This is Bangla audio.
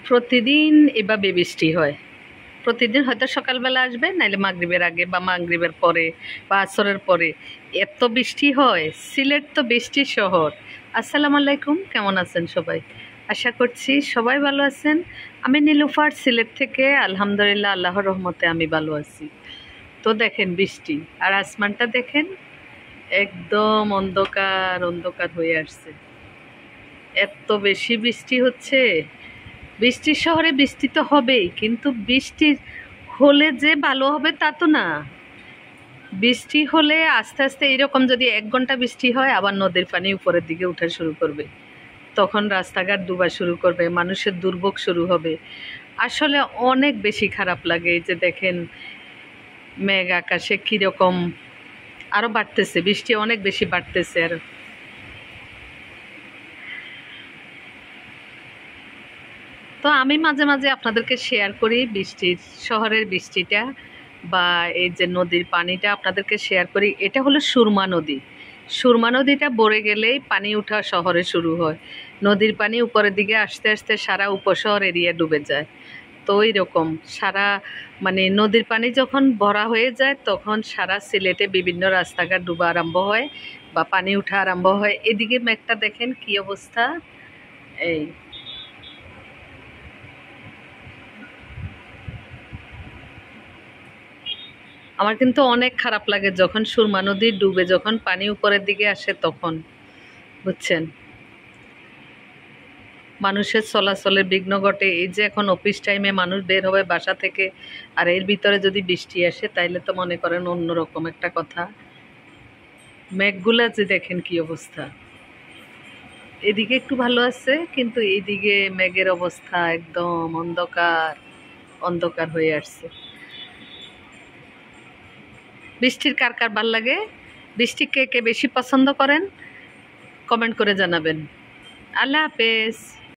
প্রতিদিন এভাবে বৃষ্টি হয়। প্রতিদিন হয়তো সকালবেলা আসবে, নাইলে মাগরিবের আগে বা মাগরিবের পরে বা আসরের পরে এত বৃষ্টি হয়। সিলেট তো বৃষ্টির শহর। আসসালামু আলাইকুম, কেমন আছেন সবাই? আশা করছি সবাই ভালো আছেন। আমি নীলুফার, সিলেট থেকে। আলহামদুলিল্লাহ, আল্লাহর রহমতে আমি ভালো আছি। তো দেখেন বৃষ্টি, আর আসমানটা দেখেন, একদম অন্ধকার অন্ধকার হয়ে আসছে। এত বেশি বৃষ্টি হচ্ছে। বৃষ্টির শহরে বৃষ্টি তো হবেই, কিন্তু বৃষ্টি হলে যে ভালো হবে তা তো না। বৃষ্টি হলে আস্তে আস্তে এরকম যদি 1 ঘন্টা বৃষ্টি হয়, আবার নদীর পানি উপরের দিকে উঠা শুরু করবে। তখন রাস্তাঘাট ডুবা শুরু করবে, মানুষের দুর্ভোগ শুরু হবে। আসলে অনেক বেশি খারাপ লাগে। এই যে দেখেন মেঘ আকাশে কীরকম আরও বাড়তেছে, বৃষ্টি অনেক বেশি বাড়তেছে। আর তো আমি মাঝে মাঝে আপনাদেরকে শেয়ার করি বৃষ্টির, শহরের বৃষ্টিটা বা এই যে নদীর পানিটা আপনাদেরকে শেয়ার করি। এটা হলো সুরমা নদী। সুরমা নদীটা বড়ে গেলেই পানি ওঠা শহরে শুরু হয়। নদীর পানি উপরের দিকে আস্তে আস্তে সারা উপশহর এরিয়া ডুবে যায়। তো ওই রকম সারা, মানে নদীর পানি যখন ভরা হয়ে যায়, তখন সারা সিলেটে বিভিন্ন রাস্তাঘাট ডুবা আরম্ভ হয় বা পানি ওঠা আরম্ভ হয়। এদিকে মেঘটা দেখেন কি অবস্থা। এই আমার কিন্তু অনেক খারাপ লাগে যখন সুরমা নদী ডুবে, যখন পানি উপরের দিকে আসে তখন, বুঝছেন, মানুষের চলাচলের বিঘ্ন ঘটে। এই যে এখন অফিস টাইমে মানুষ বের হবে বাসা থেকে, আর এর ভিতরে যদি বৃষ্টি আসে, তাইলে তো মনে করেন অন্যরকম একটা কথা। মেঘগুলা যে দেখেন কি অবস্থা। এদিকে একটু ভালো আছে, কিন্তু এইদিকে মেঘের অবস্থা একদম অন্ধকার অন্ধকার হয়ে আসছে। বৃষ্টির কার কার ভাল লাগে, বৃষ্টি কে কে বেশি পছন্দ করেন, কমেন্ট করে জানাবেন। আল্লাহ হাফেজ।